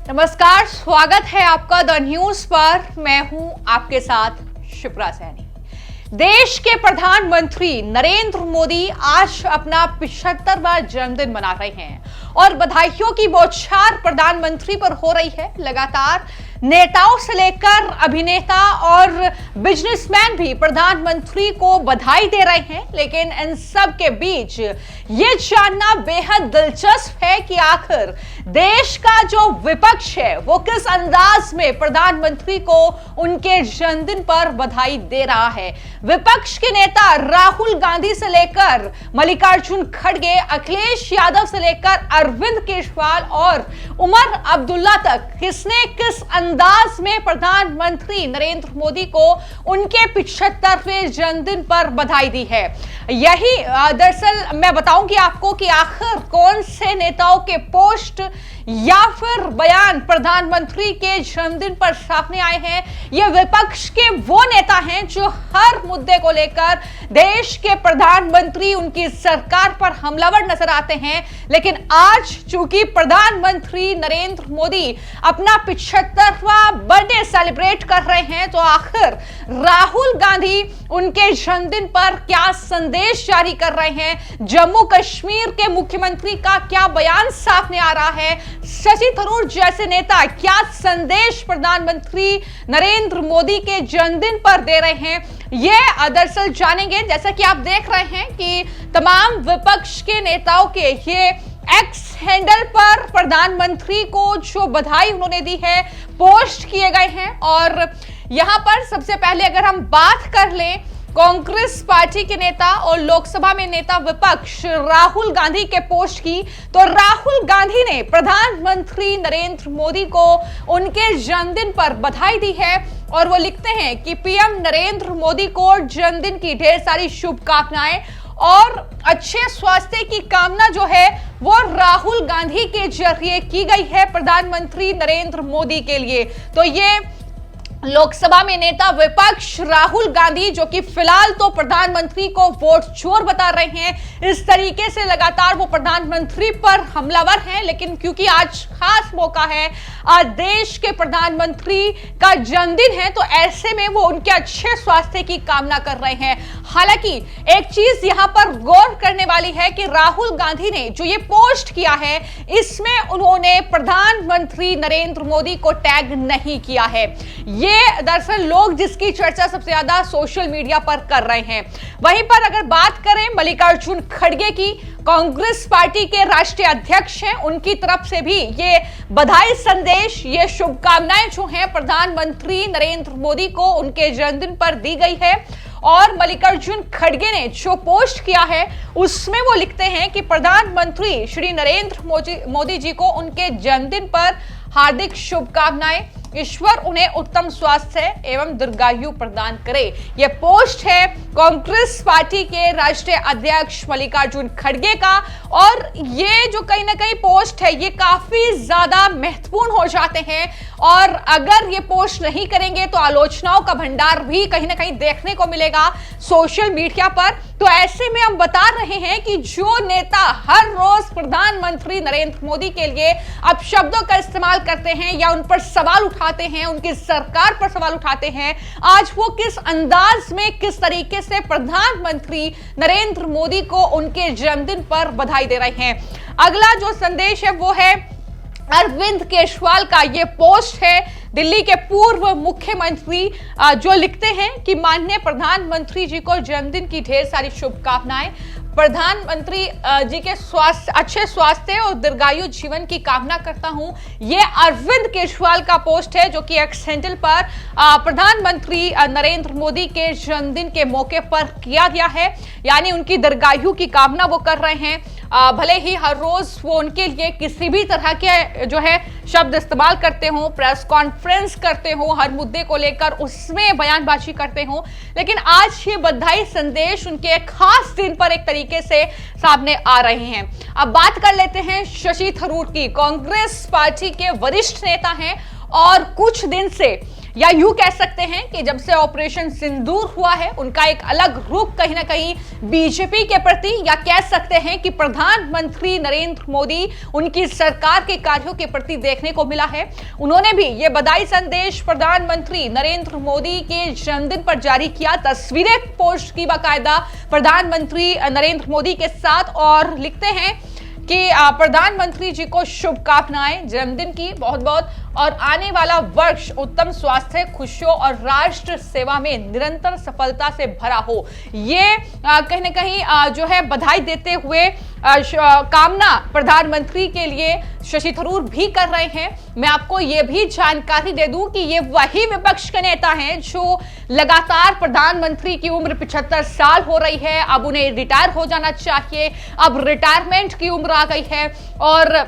नमस्कार, स्वागत है आपका द न्यूज पर। मैं हूं आपके साथ शिप्रा सैनी। देश के प्रधानमंत्री नरेंद्र मोदी आज अपना 75वां जन्मदिन मना रहे हैं और बधाइयों की बौछार प्रधानमंत्री पर हो रही है। लगातार नेताओं से लेकर अभिनेता और बिजनेसमैन भी प्रधानमंत्री को बधाई दे रहे हैं, लेकिन इन सब के बीच ये जानना बेहद दिलचस्प है कि आखिर देश का जो विपक्ष है वो किस अंदाज में प्रधानमंत्री को उनके जन्मदिन पर बधाई दे रहा है। विपक्ष के नेता राहुल गांधी से लेकर मल्लिकार्जुन खड़गे, अखिलेश यादव से लेकर अरविंद केजरीवाल और उमर अब्दुल्ला तक किसने किस अंदाज में प्रधानमंत्री नरेंद्र मोदी को उनके 75वें जन्मदिन पर बधाई दी है। यही दरअसल मैं बताऊंगी आपको कि आखिर कौन से नेताओं के पोस्ट या फिर बयान प्रधानमंत्री के जन्मदिन पर सामने आए हैं। ये विपक्ष के वो नेता हैं जो हर मुद्दे को लेकर देश के प्रधानमंत्री, उनकी सरकार पर हमलावर नजर आते हैं। लेकिन आज चूंकि प्रधानमंत्री नरेंद्र मोदी अपना 75वां बर्थडे सेलिब्रेट कर रहे हैं, तो आखिर राहुल गांधी उनके जन्मदिन पर क्या संदेश जारी कर रहे हैं, जम्मू कश्मीर के मुख्यमंत्री का क्या बयान सामने आ रहा है, शशि थरूर जैसे नेता क्या संदेश प्रधानमंत्री नरेंद्र मोदी के जन्मदिन पर दे रहे हैं, ये दरअसल जानेंगे। जैसा कि आप देख रहे हैं कि तमाम विपक्ष के नेताओं के ये एक्स हैंडल पर प्रधानमंत्री को जो बधाई उन्होंने दी है पोस्ट किए गए हैं। और यहां पर सबसे पहले अगर हम बात कर लें कांग्रेस पार्टी के नेता और लोकसभा में नेता विपक्ष राहुल गांधी के पोस्ट की, तो राहुल गांधी ने प्रधानमंत्री नरेंद्र मोदी को उनके जन्मदिन पर बधाई दी है और वो लिखते हैं कि पीएम नरेंद्र मोदी को जन्मदिन की ढेर सारी शुभकामनाएं और अच्छे स्वास्थ्य की कामना जो है वो राहुल गांधी के जरिए की गई है प्रधानमंत्री नरेंद्र मोदी के लिए। तो ये लोकसभा में नेता विपक्ष राहुल गांधी, जो कि फिलहाल तो प्रधानमंत्री को वोट चोर बता रहे हैं, इस तरीके से लगातार वो प्रधानमंत्री पर हमलावर हैं। लेकिन क्योंकि आज खास मौका है, आज देश के प्रधानमंत्री का जन्मदिन है, तो ऐसे में वो उनके अच्छे स्वास्थ्य की कामना कर रहे हैं। हालांकि एक चीज यहां पर गौर करने वाली है कि राहुल गांधी ने जो ये पोस्ट किया है, इसमें उन्होंने प्रधानमंत्री नरेंद्र मोदी को टैग नहीं किया है। ये दरअसल लोग जिसकी चर्चा सबसे ज्यादा सोशल मीडिया पर कर रहे हैं। वहीं पर अगर बात करें मल्लिकार्जुन खड़गे की, कांग्रेस पार्टी के राष्ट्रीय अध्यक्ष हैं, उनकी तरफ से भी ये बधाई संदेश, ये शुभकामनाएं जो हैं प्रधानमंत्री नरेंद्र मोदी को उनके जन्मदिन पर दी गई है। और मल्लिकार्जुन खड़गे ने जो पोस्ट किया है उसमें वो लिखते हैं कि प्रधानमंत्री श्री नरेंद्र मोदी जी को उनके जन्मदिन पर हार्दिक शुभकामनाएं, ईश्वर उन्हें उत्तम स्वास्थ्य एवं दीर्घायु प्रदान करे। यह पोस्ट है कांग्रेस पार्टी के राष्ट्रीय अध्यक्ष मल्लिकार्जुन खड़गे का। और ये जो कहीं ना कहीं पोस्ट है ये काफी ज्यादा महत्वपूर्ण हो जाते हैं, और अगर ये पोस्ट नहीं करेंगे तो आलोचनाओं का भंडार भी कहीं ना कहीं देखने को मिलेगा सोशल मीडिया पर। तो ऐसे में हम बता रहे हैं कि जो नेता हर रोज प्रधानमंत्री नरेंद्र मोदी के लिए अपशब्दों का इस्तेमाल करते हैं या उन पर सवाल उठाते हैं, उनकी सरकार पर सवाल उठाते हैं, आज वो किस अंदाज में, किस तरीके से प्रधानमंत्री नरेंद्र मोदी को उनके जन्मदिन पर बधाई दे रहे हैं। अगला जो संदेश है वो है अरविंद केजरीवाल का। ये पोस्ट है दिल्ली के पूर्व मुख्यमंत्री, जो लिखते हैं कि माननीय प्रधानमंत्री जी को जन्मदिन की ढेर सारी शुभकामनाएं, प्रधानमंत्री जी के अच्छे स्वास्थ्य और दीर्घायु जीवन की कामना करता हूं। ये अरविंद केजरीवाल का पोस्ट है जो कि एक्स हैंडल पर प्रधानमंत्री नरेंद्र मोदी के जन्मदिन के मौके पर किया गया है, यानी उनकी दीर्घायु की कामना वो कर रहे हैं। भले ही हर रोज वो उनके लिए किसी भी तरह के जो है शब्द इस्तेमाल करते हो, प्रेस कॉन्फ्रेंस करते हो, हर मुद्दे को लेकर उसमें बयानबाजी करते हो, लेकिन आज ये बधाई संदेश उनके एक खास दिन पर एक तरीके से सामने आ रहे हैं। अब बात कर लेते हैं शशि थरूर की। कांग्रेस पार्टी के वरिष्ठ नेता हैं और कुछ दिन से या यूं कह सकते हैं कि जब से ऑपरेशन सिंदूर हुआ है उनका एक अलग रुख कहीं ना कहीं बीजेपी के प्रति, या कह सकते हैं कि प्रधानमंत्री नरेंद्र मोदी उनकी सरकार के कार्यों के प्रति देखने को मिला है। उन्होंने भी ये बधाई संदेश प्रधानमंत्री नरेंद्र मोदी के जन्मदिन पर जारी किया, तस्वीरें पोस्ट की बाकायदा प्रधानमंत्री नरेंद्र मोदी के साथ, और लिखते हैं कि प्रधानमंत्री जी को शुभकामनाएं जन्मदिन की बहुत बहुत, और आने वाला वर्ष उत्तम स्वास्थ्य, खुशियों और राष्ट्र सेवा में निरंतर सफलता से भरा हो। ये कहीं ना कहीं जो है बधाई देते हुए कामना प्रधानमंत्री के लिए शशि थरूर भी कर रहे हैं। मैं आपको ये भी जानकारी दे दूं कि ये वही विपक्ष के नेता हैं जो लगातार प्रधानमंत्री की उम्र 75 साल हो रही है, अब उन्हें रिटायर हो जाना चाहिए, अब रिटायरमेंट की उम्र आ गई है, और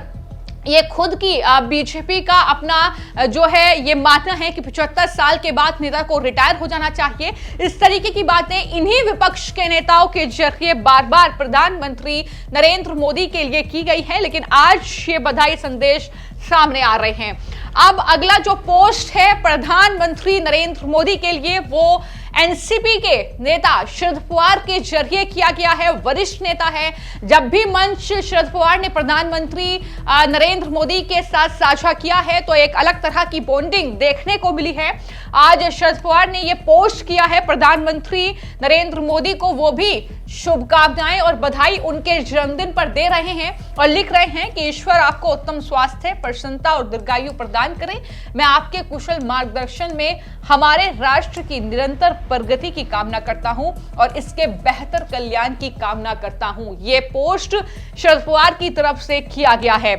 ये खुद की बीजेपी का अपना जो है ये मानना है कि 75 साल के बाद नेता को रिटायर हो जाना चाहिए। इस तरीके की बातें इन्हीं विपक्ष के नेताओं के जरिए बार बार प्रधानमंत्री नरेंद्र मोदी के लिए की गई है, लेकिन आज ये बधाई संदेश सामने आ रहे हैं। अब अगला जो पोस्ट है प्रधानमंत्री नरेंद्र मोदी के लिए, वो एनसीपी के नेता शरद पवार के जरिए किया गया है। वरिष्ठ नेता है, जब भी मंच शरद पवार ने प्रधानमंत्री नरेंद्र मोदी के साथ साझा किया है तो एक अलग तरह की बॉन्डिंग देखने को मिली है। आज शरद पवार ने यह पोस्ट किया है प्रधानमंत्री नरेंद्र मोदी को, वो भी शुभकामनाएं और बधाई उनके जन्मदिन पर दे रहे हैं, और लिख रहे हैं कि ईश्वर आपको उत्तम स्वास्थ्य, प्रसन्नता और दीर्घायु प्रदान करे। मैं आपके कुशल मार्गदर्शन में हमारे राष्ट्र की निरंतर प्रगति की कामना करता हूं और इसके बेहतर कल्याण की कामना करता हूं। ये पोस्ट शरद पवार की तरफ से किया गया है।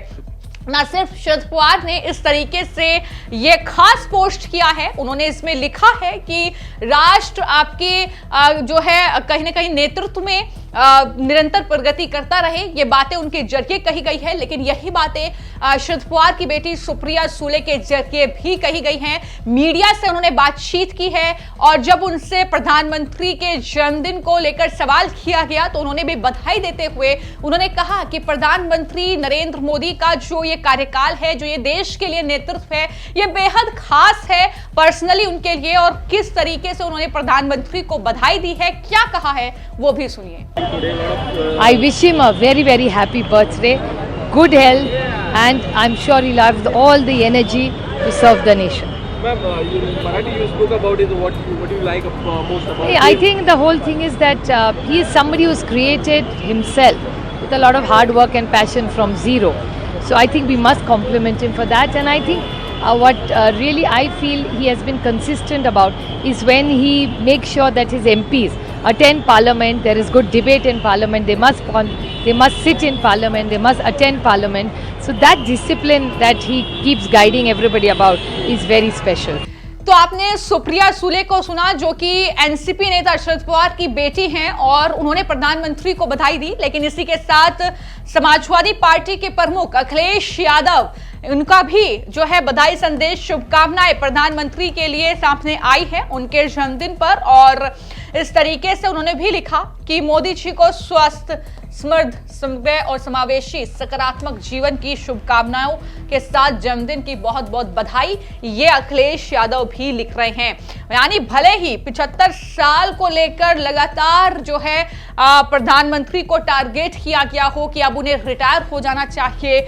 ना सिर्फ शरद पवार ने इस तरीके से ये खास पोस्ट किया है, उन्होंने इसमें लिखा है कि राष्ट्र आपके जो है कहीं ना कहीं नेतृत्व में निरंतर प्रगति करता रहे। ये बातें उनके जरिए कही गई है, लेकिन यही बातें शरद पवार की बेटी सुप्रिया सुले के जरिए भी कही गई हैं। मीडिया से उन्होंने बातचीत की है, और जब उनसे प्रधानमंत्री के जन्मदिन को लेकर सवाल किया गया तो उन्होंने भी बधाई देते हुए उन्होंने कहा कि प्रधानमंत्री नरेंद्र मोदी का जो ये कार्यकाल है, जो ये देश के लिए नेतृत्व है, ये बेहद खास है पर्सनली उनके लिए, और किस तरीके से उन्होंने प्रधानमंत्री को बधाई दी है, क्या कहा है वो भी सुनिए। I wish him a very, very happy birthday, good health, and I'm sure he'll have all the energy to serve the nation. Ma'am, Marathi you spoke about it. What do you like most about I think the whole thing is that he is somebody who's created himself with a lot of hard work and passion from zero. So I think we must compliment him for that, and I think what really I feel he has been consistent about is when he makes sure that his MPs attend parliament, there is good debate in parliament, they must sit in parliament, they must attend parliament. So that discipline that he keeps guiding everybody about is very special. तो आपने सुप्रिया सुले को सुना, जो कि NCP नेता शरद पवार की बेटी हैं, और उन्होंने प्रधानमंत्री को बधाई दी। लेकिन इसी के साथ समाजवादी पार्टी के प्रमुख अखिलेश यादव, उनका भी जो है बधाई संदेश, शुभकामनाएं प्रधानमंत्री के लिए सामने आई है उनके जन्मदिन पर, और इस तरीके से उन्होंने भी लिखा कि मोदी जी को स्वस्थ, समृद्ध, समृद्ध और समावेशी सकारात्मक जीवन की शुभकामनाओं के साथ जन्मदिन की बहुत बहुत बधाई, ये अखिलेश यादव भी लिख रहे हैं। यानी भले ही 75 साल को लेकर लगातार जो है प्रधानमंत्री को टारगेट किया गया हो कि अब उन्हें रिटायर हो जाना चाहिए,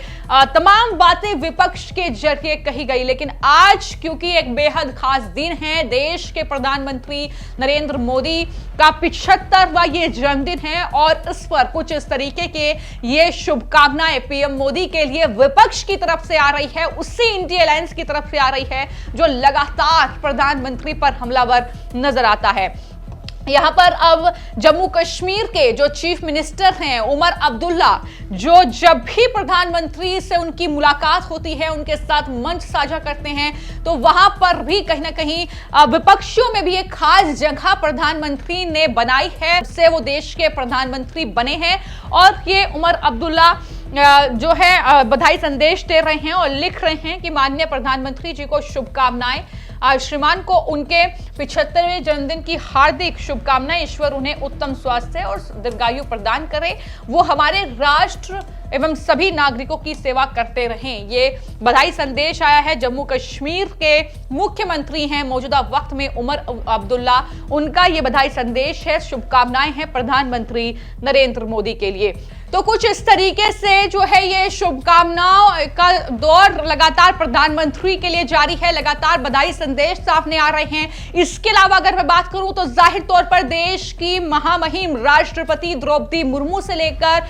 तमाम बातें विपक्ष के जरिए कही गई, लेकिन आज क्योंकि एक बेहद खास दिन है, देश के प्रधानमंत्री नरेंद्र मोदी का 75वां ये जन्मदिन है, और इस पर कुछ इस तरीके के ये शुभकामनाएं पीएम मोदी के लिए विपक्ष की तरफ से आ रही है, उसी इंडिया अलायंस की तरफ से आ रही है जो लगातार प्रधानमंत्री पर हमलावर नजर आता है। यहां पर अब जम्मू कश्मीर के जो चीफ मिनिस्टर हैं उमर अब्दुल्ला, जो जब भी प्रधानमंत्री से उनकी मुलाकात होती है उनके साथ मंच साझा करते हैं, तो वहां पर भी कहीं ना कहीं विपक्षियों में भी एक खास जगह प्रधानमंत्री ने बनाई है, उससे वो देश के प्रधानमंत्री बने हैं। और ये उमर अब्दुल्ला जो है बधाई संदेश दे रहे हैं और लिख रहे हैं कि माननीय प्रधानमंत्री जी को शुभकामनाएं, श्रीमान को उनके 75वें जन्मदिन की हार्दिक शुभकामनाएं, ईश्वर उन्हें उत्तम स्वास्थ्य और दीर्घायु प्रदान करे, वो हमारे राष्ट्र एवं सभी नागरिकों की सेवा करते रहें। ये बधाई संदेश आया है जम्मू कश्मीर के मुख्यमंत्री हैं मौजूदा वक्त में उमर अब्दुल्ला, उनका ये बधाई संदेश है। शुभकामनाएं हैं प्रधानमंत्री नरेंद्र मोदी के लिए। तो कुछ इस तरीके से जो है ये शुभकामनाओं का दौर लगातार प्रधानमंत्री के लिए जारी है, लगातार बधाई संदेश सामने आ रहे हैं। इसके अलावा अगर मैं बात करूं तो जाहिर तौर पर देश की महामहिम राष्ट्रपति द्रौपदी मुर्मू से लेकर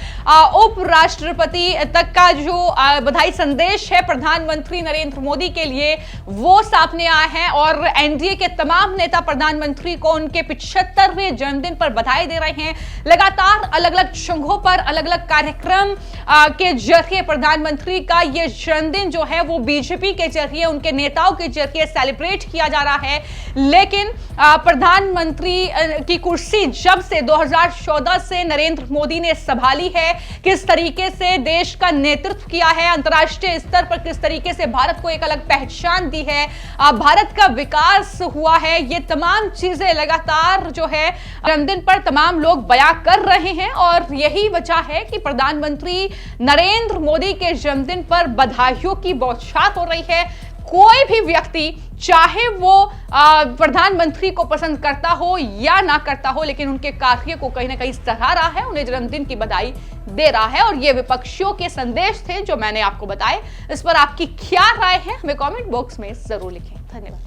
उपराष्ट्रपति तक का जो बधाई संदेश है प्रधानमंत्री नरेंद्र मोदी के लिए वो सामने आया है और एनडीए के तमाम नेता प्रधानमंत्री को उनके 75वें जन्मदिन पर बधाई दे रहे हैं। लगातार अलग अलग जगहों पर अलग कार्यक्रम के जरिए प्रधानमंत्री का यह जन्मदिन जो है वो बीजेपी के जरिए, उनके नेताओं के जरिए सेलिब्रेट किया जा रहा है। लेकिन प्रधानमंत्री की कुर्सी जब से 2014 से नरेंद्र मोदी ने संभाली है, किस तरीके से देश का नेतृत्व किया है, अंतर्राष्ट्रीय स्तर पर किस तरीके से भारत को एक अलग पहचान दी है, भारत का विकास हुआ है, ये तमाम चीजें लगातार जो है जन्मदिन पर तमाम लोग बयां कर रहे हैं। और यही वजह है कि प्रधानमंत्री नरेंद्र मोदी के जन्मदिन पर बधाइयों की बौछार हो रही है। कोई भी व्यक्ति चाहे वो प्रधानमंत्री को पसंद करता हो या ना करता हो, लेकिन उनके कार्य को कहीं ना कहीं सराह रहा है, उन्हें जन्मदिन की बधाई दे रहा है। और ये विपक्षियों के संदेश थे जो मैंने आपको बताए। इस पर आपकी क्या राय है हमें कमेंट बॉक्स में जरूर लिखें। धन्यवाद।